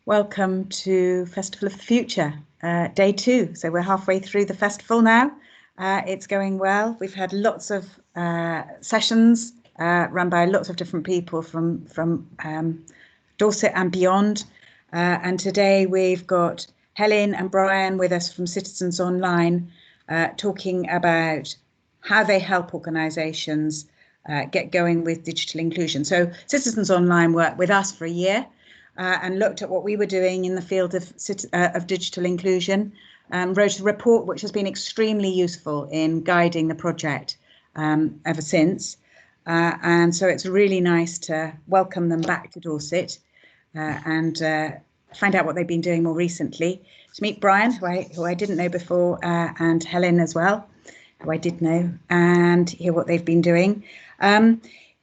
Welcome to Festival of the Future, day 2. So we're halfway through the festival now. It's going well. We've had lots of sessions run by lots of different people from Dorset and beyond. And today we've got Helen and Brian with us from Citizens Online, talking about how they help organisations get going with digital inclusion. So Citizens Online worked with us for a year and looked at what we were doing in the field of digital inclusion, wrote a report which has been extremely useful in guiding the project ever since. And so it's really nice to welcome them back to Dorset and find out what they've been doing more recently. To meet Brian, who I didn't know before, and Helen as well, who I did know, and hear what they've been doing.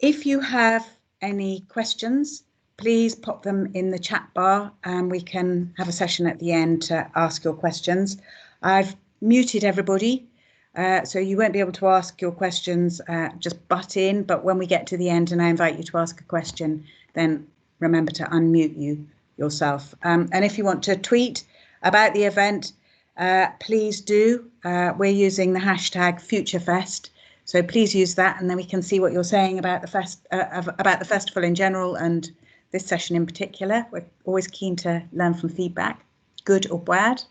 If you have any questions, please pop them in the chat bar and we can have a session at the end to ask your questions. I've muted everybody, so you won't be able to ask your questions, just butt in, but when we get to the end and I invite you to ask a question, then remember to unmute yourself. And if you want to tweet about the event, please do. We're using the hashtag Futurefest, so please use that, and then we can see what you're saying about the festival in general and this session in particular. We're always keen to learn from feedback, good or bad.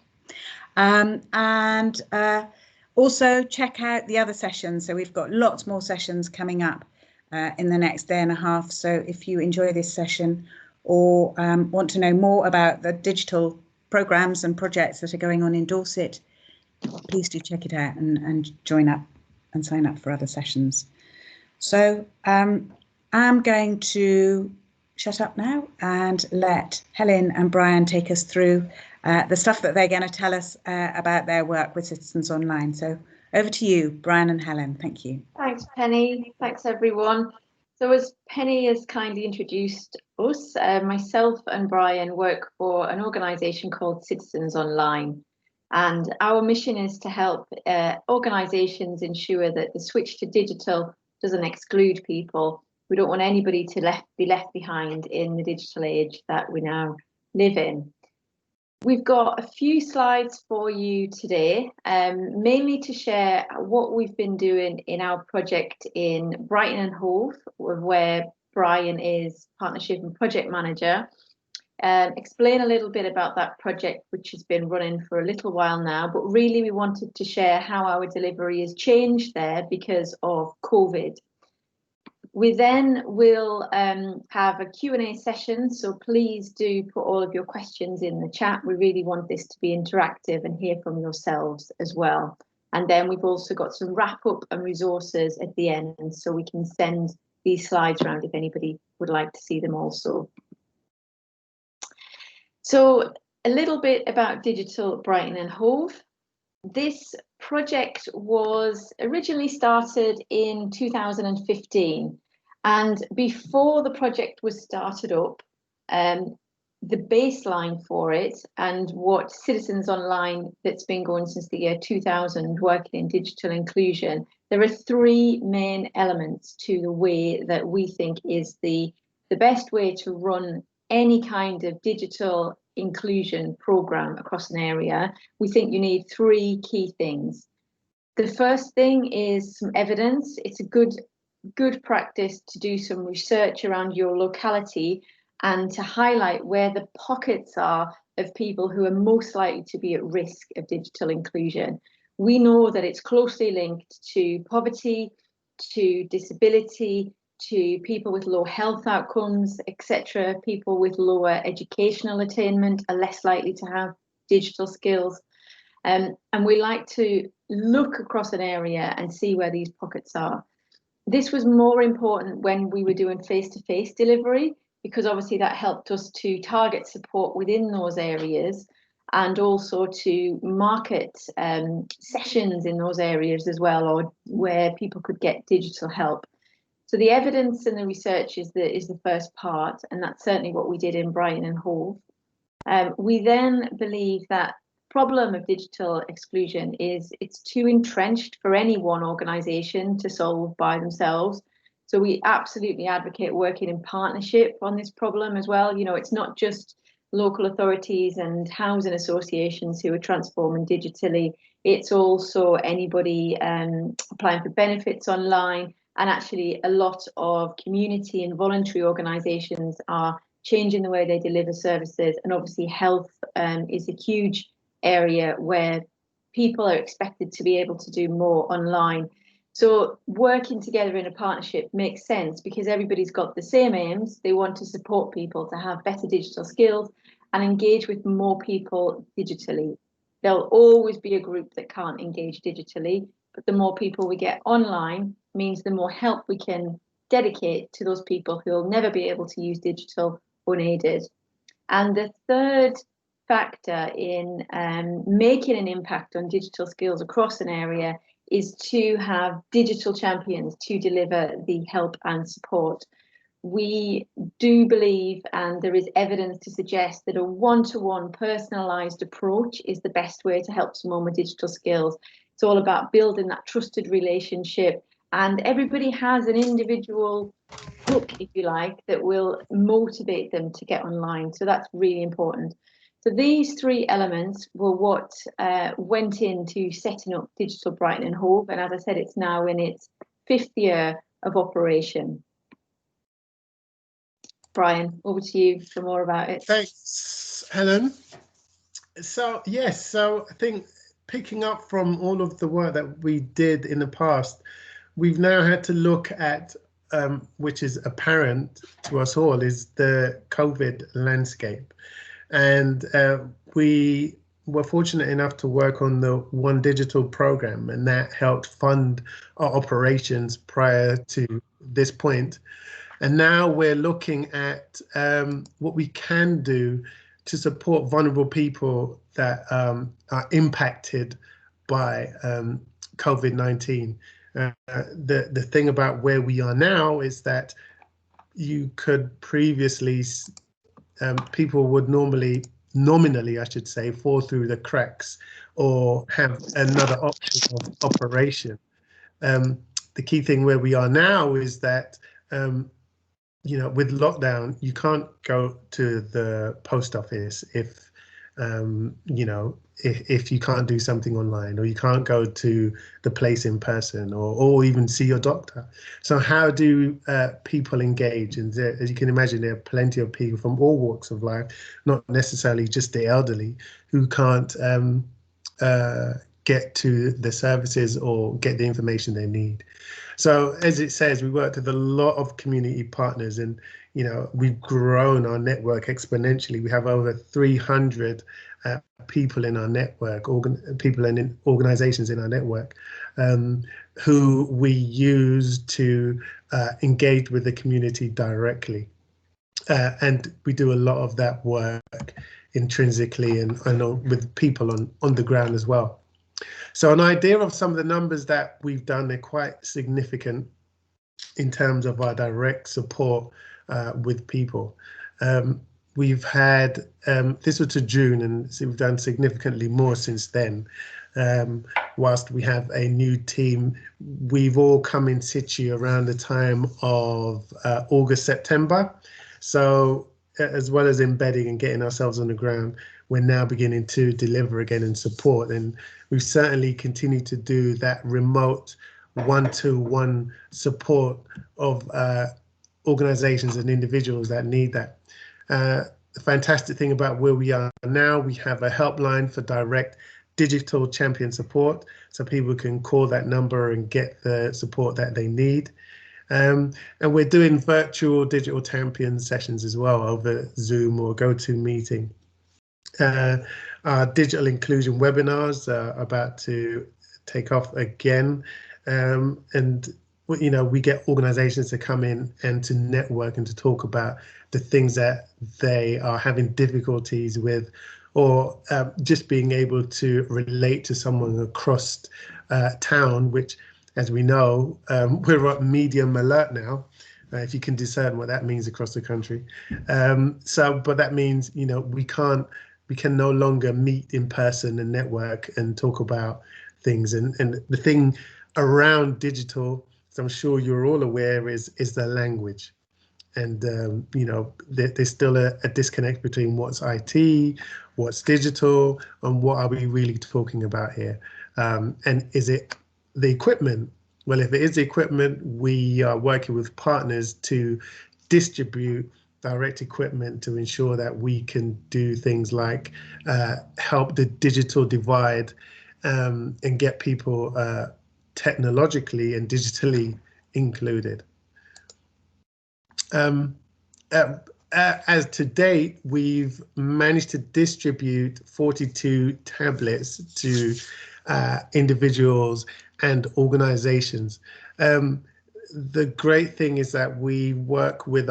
And also check out the other sessions. So we've got lots more sessions coming up in the next day and a half. So if you enjoy this session or want to know more about the digital programs and projects that are going on in Dorset, please do check it out and join up and sign up for other sessions. So I'm going to shut up now and let Helen and Brian take us through the stuff that they're going to tell us about their work with Citizens Online. So over to you, Brian and Helen. Thank you. Thanks, Penny. Thanks, everyone. So as Penny has kindly introduced us, myself and Brian work for an organisation called Citizens Online. And our mission is to help organisations ensure that the switch to digital doesn't exclude people. We don't want anybody to be left behind in the digital age that we now live in. We've got a few slides for you today, mainly to share what we've been doing in our project in Brighton and Hove, where Brian is partnership and project manager. Explain a little bit about that project, which has been running for a little while now, but really we wanted to share how our delivery has changed there because of COVID. We then will have a Q&A session, so please do put all of your questions in the chat. We really want this to be interactive and hear from yourselves as well. And then we've also got some wrap up and resources at the end, so we can send these slides around if anybody would like to see them also. So a little bit about Digital Brighton and Hove. This project was originally started in 2015. And before the project was started up, the baseline for it and what Citizens Online that's been going since the year 2000 working in digital inclusion, there are 3 main elements to the way that we think is the best way to run any kind of digital inclusion program across an area. We think you need 3 key things. The first thing is some evidence. It's a good practice to do some research around your locality and to highlight where the pockets are of people who are most likely to be at risk of digital inclusion. We know that it's closely linked to poverty, to disability, to people with low health outcomes, etc. People with lower educational attainment are less likely to have digital skills. And we like to look across an area and see where these pockets are. This was more important when we were doing face-to-face delivery, because obviously that helped us to target support within those areas and also to market sessions in those areas as well, or where people could get digital help. So the evidence and the research is the first part, and that's certainly what we did in Brighton and Hove. We then believe that problem of digital exclusion is it's too entrenched for any one organisation to solve by themselves. So we absolutely advocate working in partnership on this problem as well. You know, it's not just local authorities and housing associations who are transforming digitally. It's also anybody applying for benefits online, and actually a lot of community and voluntary organisations are changing the way they deliver services. And obviously health is a huge area where people are expected to be able to do more online. So working together in a partnership makes sense because everybody's got the same aims. They want to support people to have better digital skills and engage with more people digitally. There'll always be a group that can't engage digitally, but the more people we get online means the more help we can dedicate to those people who will never be able to use digital unaided. And the third factor in making an impact on digital skills across an area is to have digital champions to deliver the help and support. We do believe, and there is evidence to suggest, that a one-to-one personalised approach is the best way to help someone with digital skills. It's all about building that trusted relationship, and everybody has an individual hook, if you like, that will motivate them to get online. So that's really important. So these three elements were what went into setting up Digital Brighton and Hove. And as I said, it's now in its 5th year of operation. Brian, over to you for more about it. Thanks, Helen. So yes, so I think picking up from all of the work that we did in the past, we've now had to look at, which is apparent to us all, is the COVID landscape. And we were fortunate enough to work on the One Digital program, and that helped fund our operations prior to this point. And now we're looking at what we can do to support vulnerable people that are impacted by COVID-19. The thing about where we are now is that you could previously, people would nominally, I should say, fall through the cracks or have another option of operation. The key thing where we are now is that you know, with lockdown, you can't go to the post office if, you know, if you can't do something online, or you can't go to the place in person, or even see your doctor. So how do people engage? And there, as you can imagine, there are plenty of people from all walks of life, not necessarily just the elderly, who can't get to the services or get the information they need. So as it says, we worked with a lot of community partners, and you know, we've grown our network exponentially. We have over 300 people in our network, people and organizations in our network, who we use to engage with the community directly. And we do a lot of that work intrinsically and with people on the ground as well. So an idea of some of the numbers that we've done, they're quite significant in terms of our direct support with people. We've had, this was to June, and so we've done significantly more since then. Whilst we have a new team, we've all come in situ around the time of August, September. So as well as embedding and getting ourselves on the ground, we're now beginning to deliver again and support. And we've certainly continued to do that remote one-to-one support of organizations and individuals that need that. The fantastic thing about where we are now, we have a helpline for direct digital champion support, so people can call that number and get the support that they need. And we're doing virtual digital champion sessions as well over Zoom or GoToMeeting. Our digital inclusion webinars are about to take off again, and you know, we get organizations to come in and to network and to talk about the things that they are having difficulties with, or just being able to relate to someone across town, which, as we know, we're at medium alert now, if you can discern what that means across the country. But that means, you know, we can no longer meet in person and network and talk about things. And the thing around digital, as I'm sure you're all aware, is the language. you know, there's still a disconnect between what's IT, what's digital, and what are we really talking about here? And is it the equipment? Well, if it is the equipment, we are working with partners to distribute direct equipment to ensure that we can do things like help the digital divide and get people technologically and digitally included. As to date, we've managed to distribute 42 tablets to individuals and organizations. The great thing is that we work with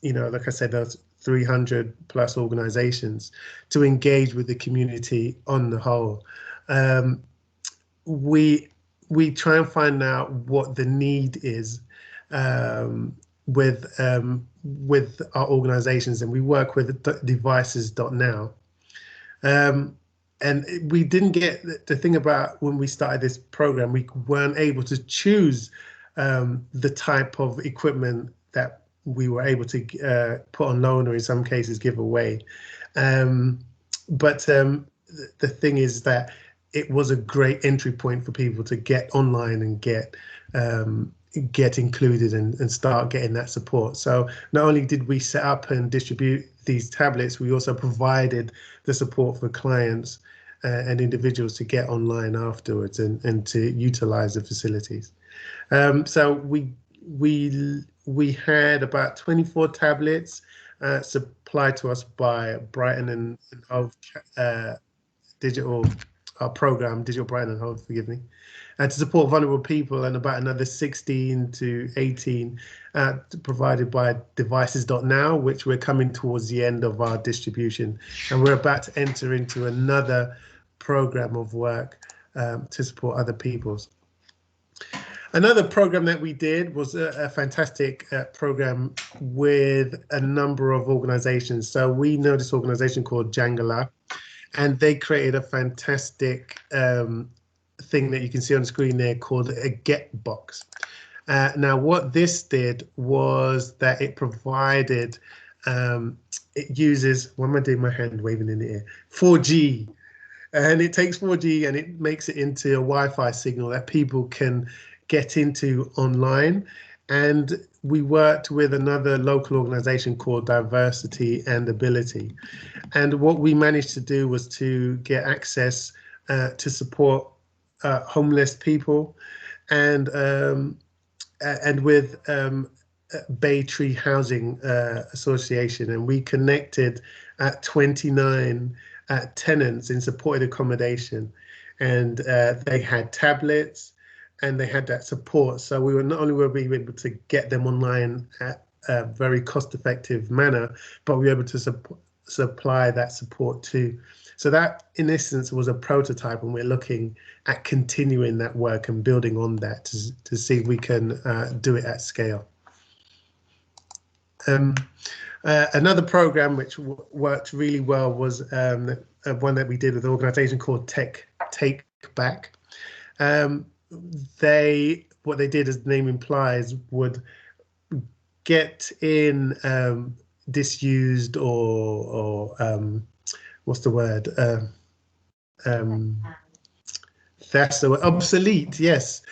you know, like I said, those 300 plus organizations to engage with the community on the whole. We try and find out what the need is with our organizations, and we work with devices.now. And we didn't get the thing about when we started this program, we weren't able to choose the type of equipment that we were able to put on loan, or in some cases give away. But the thing is that it was a great entry point for people to get online and get included and start getting that support. So not only did we set up and distribute these tablets, we also provided the support for clients and individuals to get online afterwards and to utilize the facilities. So we had about 24 tablets supplied to us by Brighton and Hove digital program, Digital Brighton and Hove, forgive me, to support vulnerable people, and about another 16 to 18 provided by devices.now, which we're coming towards the end of our distribution. And we're about to enter into another program of work to support other people's. Another program that we did was a fantastic program with a number of organizations. So we know this organization called Jangala, and they created a fantastic thing that you can see on the screen there called a Get Box. Now, what this did was that it provided, it uses, what am I doing, my hand waving in the air, 4G. And it takes 4G and it makes it into a Wi-Fi signal that people can get into online. And we worked with another local organization called Diversity and Ability. And what we managed to do was to get access to support homeless people, and with Bay Tree Housing Association, and we connected 29 tenants in supported accommodation, and they had tablets and they had that support. So we were not only were we able to get them online at a very cost-effective manner, but we were able to supply that support too. So that, in essence, was a prototype, and we're looking at continuing that work and building on that to see if we can do it at scale. Another program which worked really well was one that we did with an organization called Take Back. What they did, as the name implies, would get in disused or what's the word? That's the word, obsolete, yes.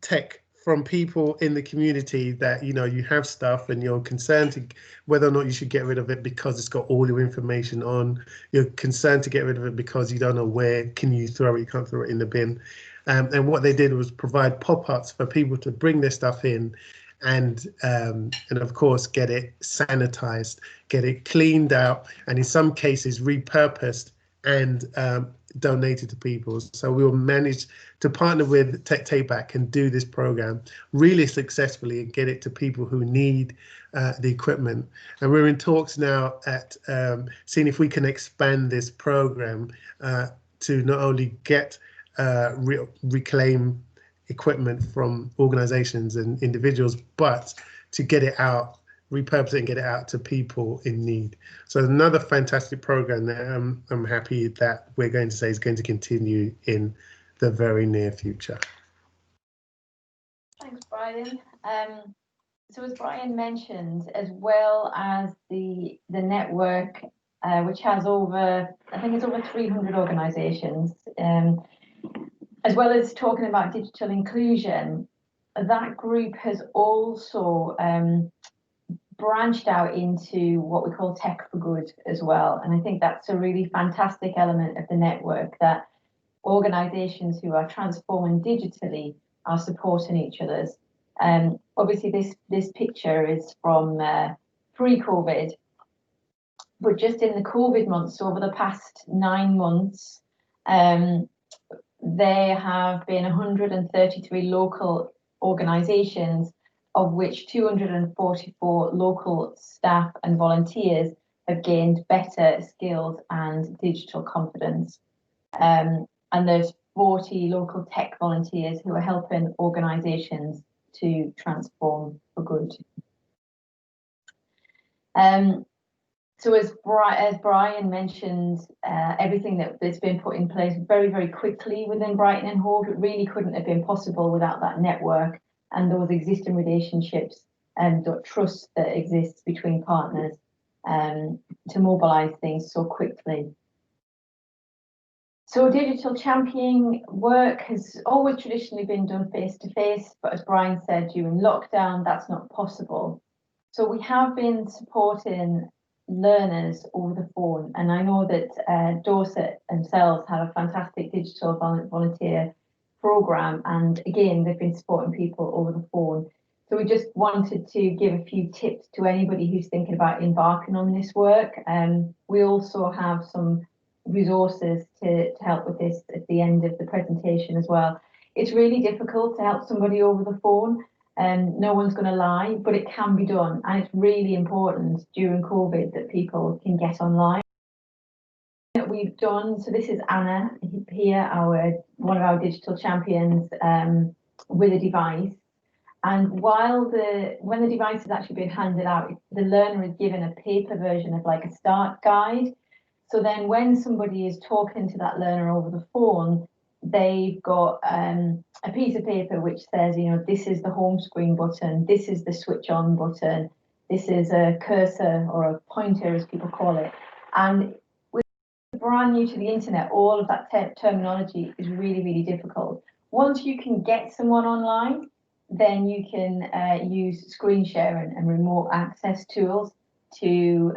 Tech from people in the community that, you know, you have stuff and you're concerned to whether or not you should get rid of it because it's got all your information on. You're concerned to get rid of it because you don't know where can you throw it, you can't throw it in the bin. And what they did was provide pop-ups for people to bring their stuff in and of course get it sanitized, get it cleaned out, and in some cases repurposed and donated to people. So we will manage to partner with Take Back and do this program really successfully and get it to people who need the equipment. And we're in talks now at seeing if we can expand this program to not only get reclaim equipment from organizations and individuals, but to get it out, repurpose it and get it out to people in need. So another fantastic program that I'm happy that we're going to say is going to continue in the very near future. Thanks, Brian. So as Brian mentioned, as well as the network, which has over, I think it's over 300 organisations, as well as talking about digital inclusion, that group has also branched out into what we call tech for good as well. And I think that's a really fantastic element of the network, that organisations who are transforming digitally are supporting each other's. Obviously, this picture is from pre-COVID, but just in the COVID months, over the past 9 months, there have been 133 local organisations, of which 244 local staff and volunteers have gained better skills and digital confidence. And there's 40 local tech volunteers who are helping organisations to transform for good. So as Brian mentioned, everything that's been put in place very, very quickly within Brighton and Hove, it really couldn't have been possible without that network and those existing relationships and the trust that exists between partners to mobilise things so quickly. So digital championing work has always traditionally been done face-to-face, but as Brian said, during lockdown, that's not possible. So we have been supporting learners over the phone, and I know that Dorset themselves have a fantastic digital volunteer programme, and again, they've been supporting people over the phone. So we just wanted to give a few tips to anybody who's thinking about embarking on this work. We also have some resources to help with this at the end of the presentation as well. It's really difficult to help somebody over the phone, and no one's going to lie, but it can be done, and it's really important during COVID that people can get online. That we've done, so this is Anna here, one of our digital champions, with a device. And when the device has actually been handed out, the learner is given a paper version of like a start guide. So then when somebody is talking to that learner over the phone, they've got a piece of paper which says, you know, this is the home screen button, this is the switch on button, this is a cursor or a pointer as people call it. And with brand new to the internet, all of that terminology is really, really difficult. Once you can get someone online, then you can use screen sharing and remote access tools to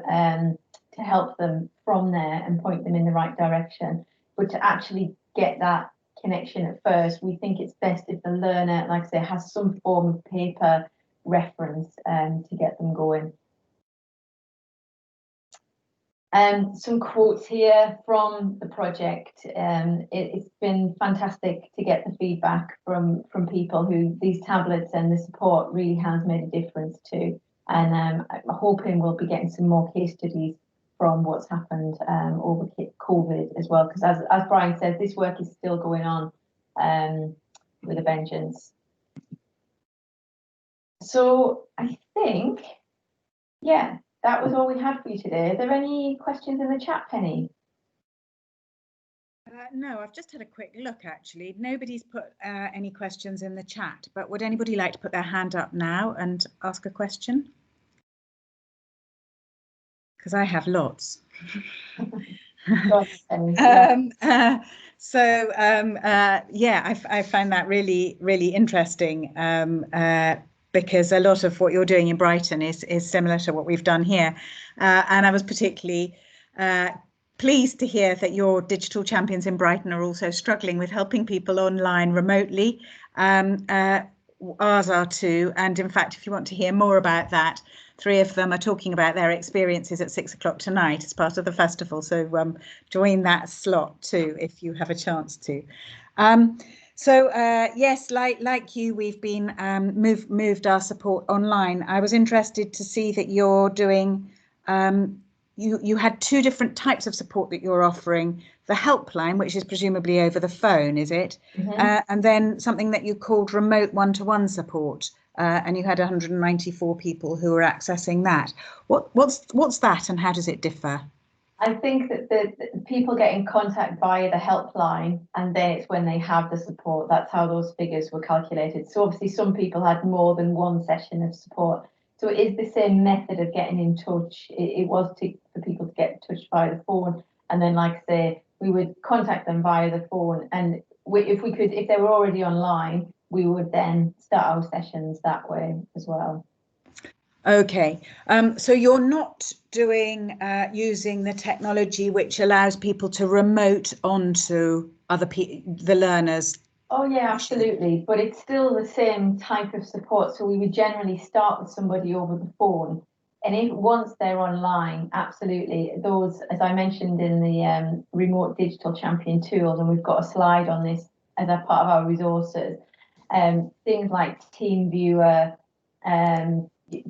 help them from there and point them in the right direction. But to actually get that connection at first, we think it's best if the learner, like I say, has some form of paper reference to get them going. Some quotes here from the project. It's been fantastic to get the feedback from people who these tablets and the support really has made a difference to. And I'm hoping we'll be getting some more case studies from what's happened over COVID as well, because as Brian said, this work is still going on with a vengeance. So I think, yeah, that was all we had for you today. Are there any questions in the chat, Penny? No, I've just had a quick look actually. Nobody's put any questions in the chat, but would anybody like to put their hand up now and ask a question? Because I have lots. Yeah, I find that really, really interesting because a lot of what you're doing in Brighton is similar to what we've done here. And I was particularly pleased to hear that your digital champions in Brighton are also struggling with helping people online remotely. Ours are too. And in fact, if you want to hear more about that, 3 of them are talking about their experiences at 6 o'clock tonight as part of the festival. So join that slot too, if you have a chance to. Yes, like you, we've been moved our support online. I was interested to see that you're doing, you had 2 different types of support that you're offering. The helpline, which is presumably over the phone, is it? Mm-hmm. And then something that you called remote one-to-one support. And you had 194 people who were accessing that. What's that and how does it differ? I think that the people get in contact via the helpline, and then it's when they have the support. That's how those figures were calculated. So obviously some people had more than one session of support. So it is the same method of getting in touch. It was for people to get in touch via the phone. And then, like I say, we would contact them via the phone. And if they were already online, we would then start our sessions that way as well. Okay, so you're not doing using the technology which allows people to remote onto the learners? Oh yeah, absolutely. But it's still the same type of support. So we would generally start with somebody over the phone, and once they're online, absolutely, those, as I mentioned in the remote digital champion tools, and we've got a slide on this as a part of our resources, things like TeamViewer,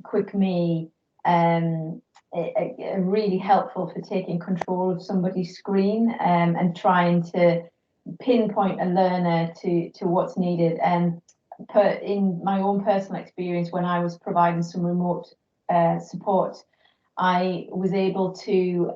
Quick Me, are really helpful for taking control of somebody's screen and trying to pinpoint a learner to what's needed. And in my own personal experience, when I was providing some remote support, I was able to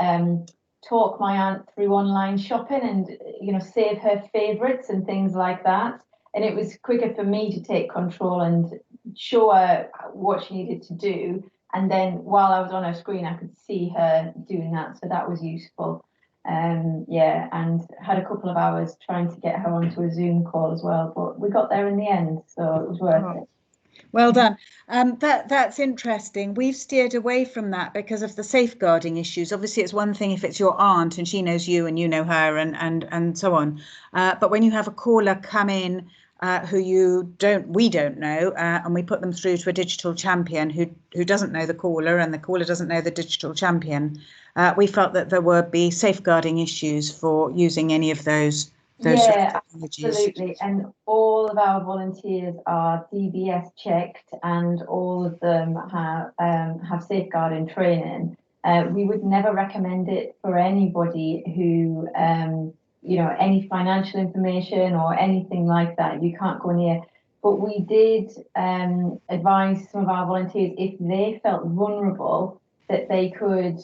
talk my aunt through online shopping and save her favorites and things like that. And it was quicker for me to take control and show her what she needed to do. And then while I was on her screen, I could see her doing that. So that was useful. Yeah, and had a couple of hours trying to get her onto a Zoom call as well, but we got there in the end, so it was worth it. Well done. That's interesting. We've steered away from that because of the safeguarding issues. Obviously, it's one thing if it's your aunt and she knows you and you know her and so on. But when you have a caller come in who we don't know, and we put them through to a digital champion who doesn't know the caller and the caller doesn't know the digital champion, we felt that there would be safeguarding issues for using any of those yeah, absolutely. And all of our volunteers are DBS checked, and all of them have safeguarding training. We would never recommend it for anybody who any financial information or anything like that. You can't go near. But we did advise some of our volunteers, if they felt vulnerable, that they could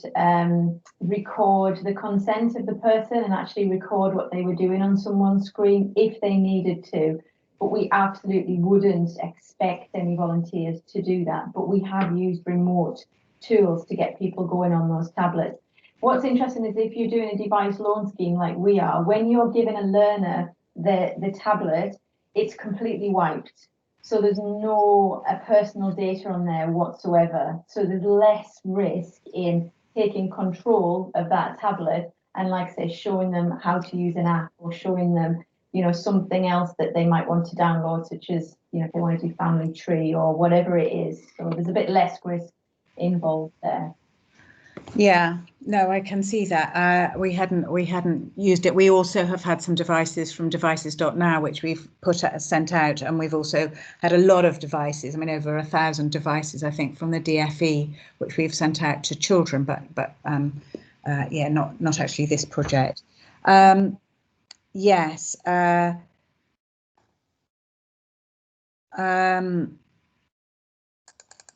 record the consent of the person and actually record what they were doing on someone's screen if they needed to. But we absolutely wouldn't expect any volunteers to do that. But we have used remote tools to get people going on those tablets. What's interesting is if you're doing a device loan scheme like we are, when you're giving a learner the tablet, it's completely wiped. So there's no personal data on there whatsoever. So there's less risk in taking control of that tablet and, like I say, showing them how to use an app or showing them, something else that they might want to download, such as, if they want to do Family Tree or whatever it is. So there's a bit less risk involved there. Yeah, no, I can see that. We hadn't used it. We also have had some devices from devices.now, which we've sent out, and we've also had a lot of devices. I mean, over 1,000 devices, I think, from the DFE, which we've sent out to children. But yeah, not actually this project. Yes.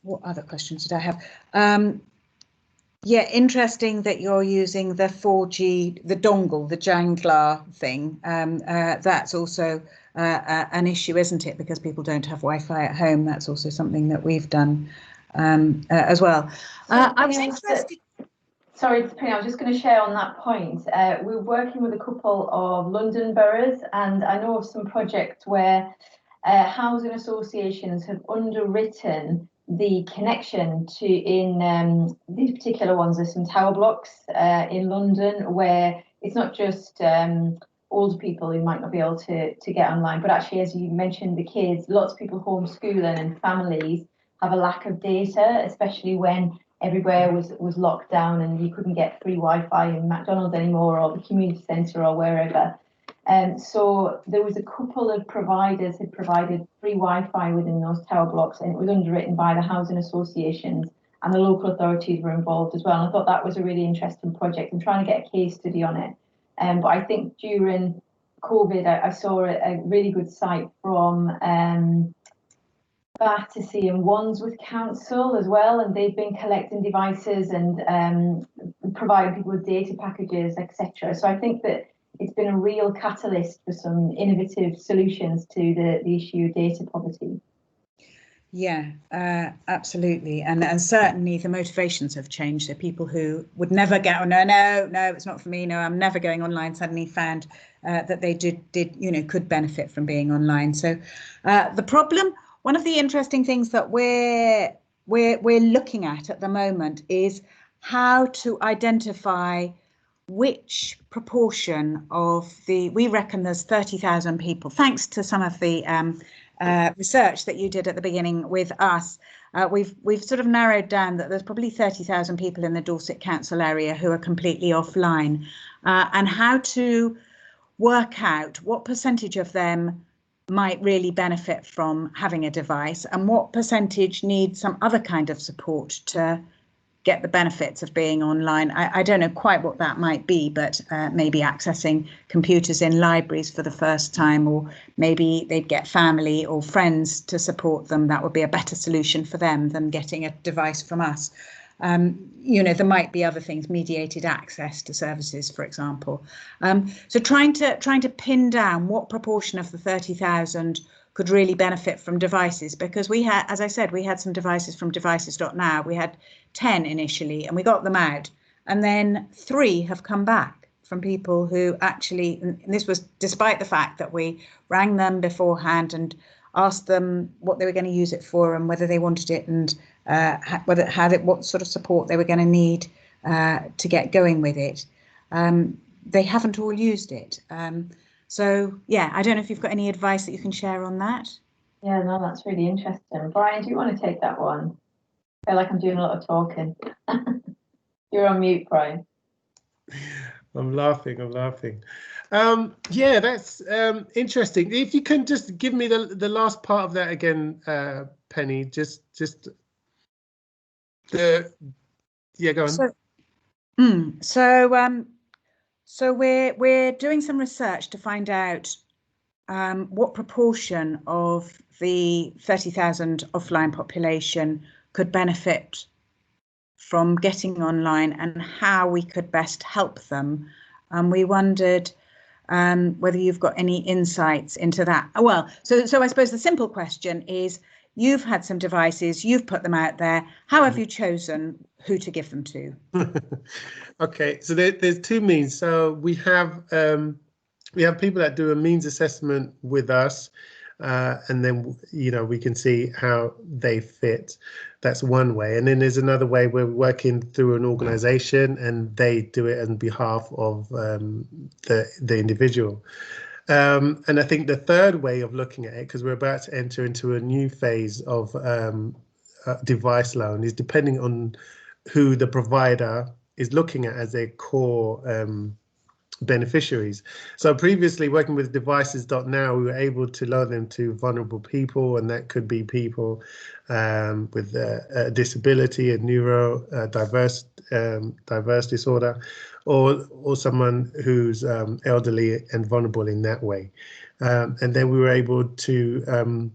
What other questions did I have? Yeah, interesting that you're using the 4G, the dongle, the janglar thing. That's also an issue, isn't it? Because people don't have Wi-Fi at home. That's also something that we've done as well. I was interested. Sorry, Penny, I was just going to share on that point. We're working with a couple of London boroughs, and I know of some projects where housing associations have underwritten the connection to, in these particular ones, there's some tower blocks in London where it's not just older people who might not be able to get online, but actually, as you mentioned, the kids, lots of people homeschooling and families have a lack of data, especially when everywhere was locked down and you couldn't get free Wi-Fi in McDonald's anymore or the community centre or wherever. So there was a couple of providers who provided free Wi-Fi within those tower blocks, and it was underwritten by the housing associations, and the local authorities were involved as well. And I thought that was a really interesting project. I'm trying to get a case study on it. But I think during COVID, I saw a really good site from Battersea and Wandsworth Council as well, and they've been collecting devices and providing people with data packages, etc. So I think that it's been a real catalyst for some innovative solutions to the issue of data poverty. Yeah, absolutely. And certainly the motivations have changed. So people who would never get, oh, no, it's not for me. No, I'm never going online, suddenly found that they could benefit from being online. So the problem, one of the interesting things that we're looking at the moment is how to identify which proportion of we reckon there's 30,000 people, thanks to some of the research that you did at the beginning with us. We've sort of narrowed down that there's probably 30,000 people in the Dorset Council area who are completely offline, and how to work out what percentage of them might really benefit from having a device and what percentage need some other kind of support to get the benefits of being online. I don't know quite what that might be, but maybe accessing computers in libraries for the first time, or maybe they'd get family or friends to support them. That would be a better solution for them than getting a device from us. There might be other things, mediated access to services, for example. So trying to pin down what proportion of the 30,000 could really benefit from devices, because we had, as I said, we had some devices from devices.now. We had 10 initially, and we got them out, and then 3 have come back from people who actually, and this was despite the fact that we rang them beforehand and asked them what they were going to use it for and whether they wanted it, and what sort of support they were going to need to get going with it. They haven't all used it. So, yeah, I don't know if you've got any advice that you can share on that. Yeah, no, that's really interesting. Brian, do you want to take that one? I feel like I'm doing a lot of talking. You're on mute, Brian. I'm laughing. Yeah, that's interesting. If you can just give me the last part of that again, Penny, just the, yeah, go on. So we're doing some research to find out what proportion of the 30,000 offline population could benefit from getting online and how we could best help them. We wondered whether you've got any insights into that. Well, so I suppose the simple question is, you've had some devices, you've put them out there. How have you chosen who to give them to? Okay, so there's 2 means. So we have people that do a means assessment with us, and then we can see how they fit. That's one way. And then there's another way where we're working through an organization and they do it on behalf of the individual. And I think the third way of looking at it, because we're about to enter into a new phase of device loan, is depending on who the provider is looking at as their core beneficiaries. So previously, working with devices.now, we were able to loan them to vulnerable people, and that could be people with a disability, a diverse disorder, or someone who's elderly and vulnerable in that way. And then we were able to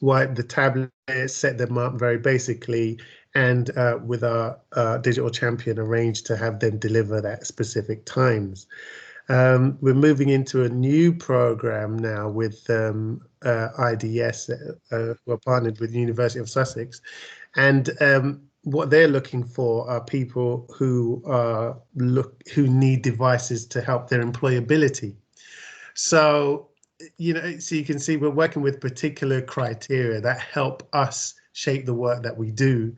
wipe the tablet, set them up very basically, and with our digital champion, arrange to have them deliver at specific times. We're moving into a new program now with IDS. We're partnered with the University of Sussex, and what they're looking for are people who need devices to help their employability. So so you can see we're working with particular criteria that help us shape the work that we do.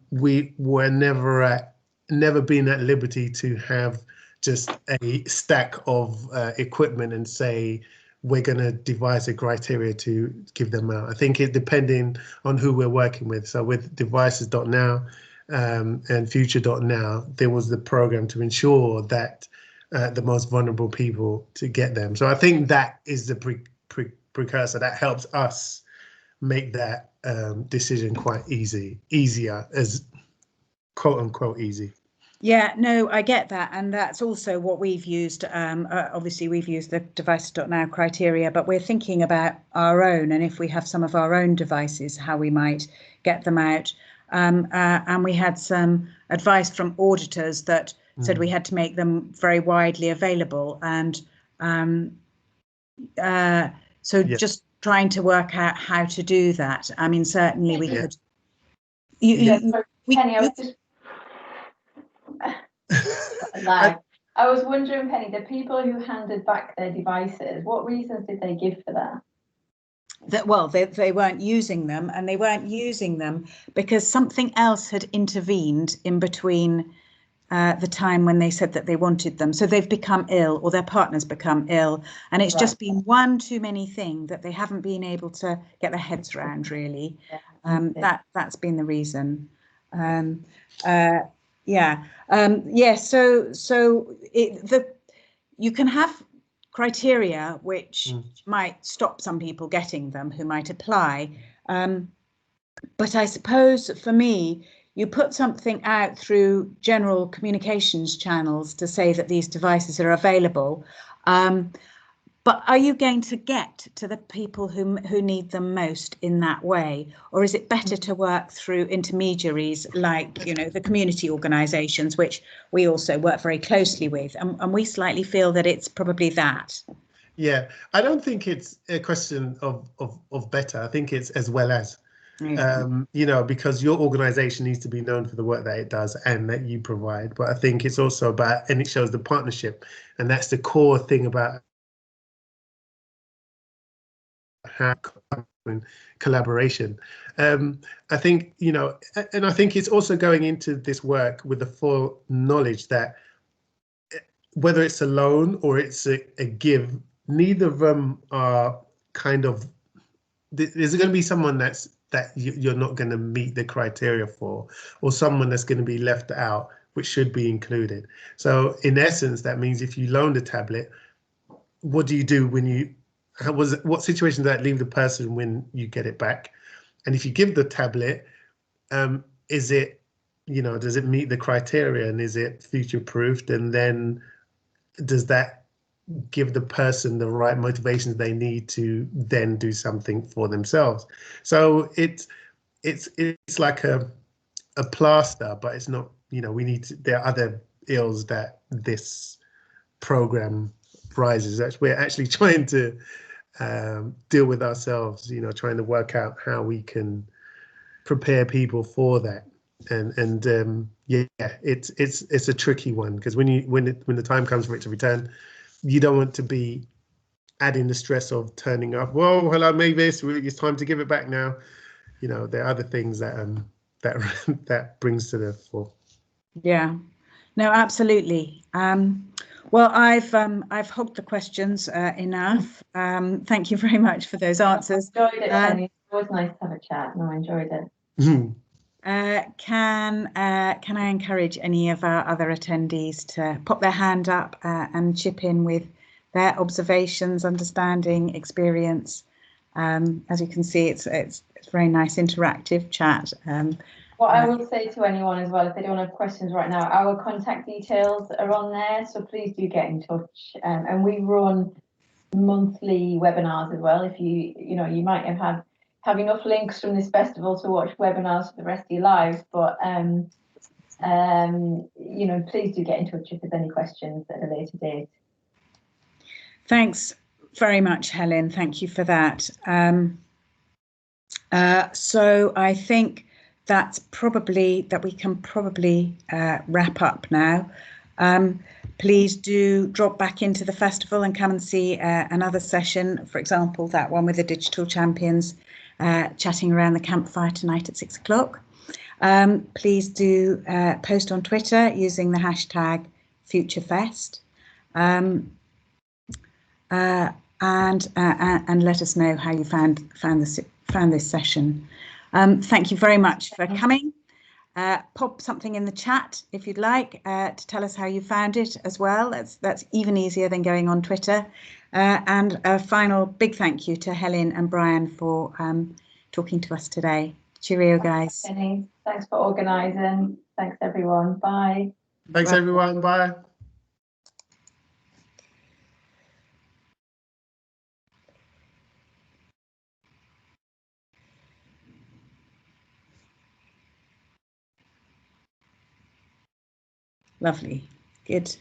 We were never been at liberty to have just a stack of equipment and say we're going to devise a criteria to give them out. I think it depending on who we're working with. So with devices.now and future.now, there was the program to ensure that the most vulnerable people to get them. So I think that is the precursor that helps us make that decision quite easier, as quote unquote easy. Yeah, no, I get that, and that's also what we've used. Obviously, we've used the devices.now criteria, but we're thinking about our own, and if we have some of our own devices, how we might get them out. And we had some advice from auditors that said we had to make them very widely available, and so just trying to work out how to do that. I mean, certainly we could. Penny, I was wondering, Penny, the people who handed back their devices, what reasons did they give for that? Well, they weren't using them, and they weren't using them because something else had intervened in between the time when they said that they wanted them. So they've become ill, or their partner's become ill, and it's just been one too many thing that they haven't been able to get their heads around, really. That's been the reason. So you can have criteria which might stop some people getting them who might apply, but I suppose for me, you put something out through general communications channels to say that these devices are available, but are you going to get to the people who need them most in that way? Or is it better to work through intermediaries like, you know, the community organisations, which we also work very closely with? And we slightly feel that it's probably that. Yeah, I don't think it's a question of better. I think it's as well as. You know, because your organization needs to be known for the work that it does and that you provide. But I think it's also about, and it shows the partnership, and that's the core thing about collaboration. I think, you know, and I think it's also going into this work with the full knowledge that whether it's a loan or it's a give, neither of them are kind of, there's going to be someone that you're not going to meet the criteria for, or someone that's going to be left out, which should be included. So in essence, that means if you loan a tablet, what do you do when you, what situation does that leave the person when you get it back? And if you give the tablet, is it, you know, does it meet the criteria, and is it future proofed? And then does that give the person the right motivations they need to then do something for themselves? So it's like a plaster, but it's not, you know, we need to, there are other ills that this program rises. We're actually trying to deal with ourselves, you know, trying to work out how we can prepare people for that. And yeah, it's a tricky one, because when the time comes for it to return, you don't want to be adding the stress of turning up. Whoa, hello, Mavis, it's time to give it back now. You know, there are other things that that brings to the fore. Yeah, no, absolutely. Well, I've hogged the questions enough. Thank you very much for those answers. I enjoyed it, Penny. It was nice to have a chat. No, I enjoyed it. Can I encourage any of our other attendees to pop their hand up and chip in with their observations, understanding, experience? As you can see, it's a very nice interactive chat. What I will say to anyone as well, if they don't have questions right now, our contact details are on there, so please do get in touch. And we run monthly webinars as well. If you know, you might have enough links from this festival to watch webinars for the rest of your lives, but you know, please do get in touch if there's any questions at a later date. Thanks very much, Helen. Thank you for that. So I think that's probably that we can probably wrap up now. Please do drop back into the festival and come and see another session, for example, that one with the digital champions chatting around the campfire tonight at 6 o'clock. Please do post on Twitter using the hashtag Futurefest, and let us know how you found this session. Thank you very much for coming. Pop something in the chat if you'd like to tell us how you found it as well. That's even easier than going on Twitter. And a final big thank you to Helen and Brian for talking to us today. Cheerio, guys. Thanks for organising. Thanks, everyone. Bye. Thanks, Bye. everyone. Bye. Lovely. Good.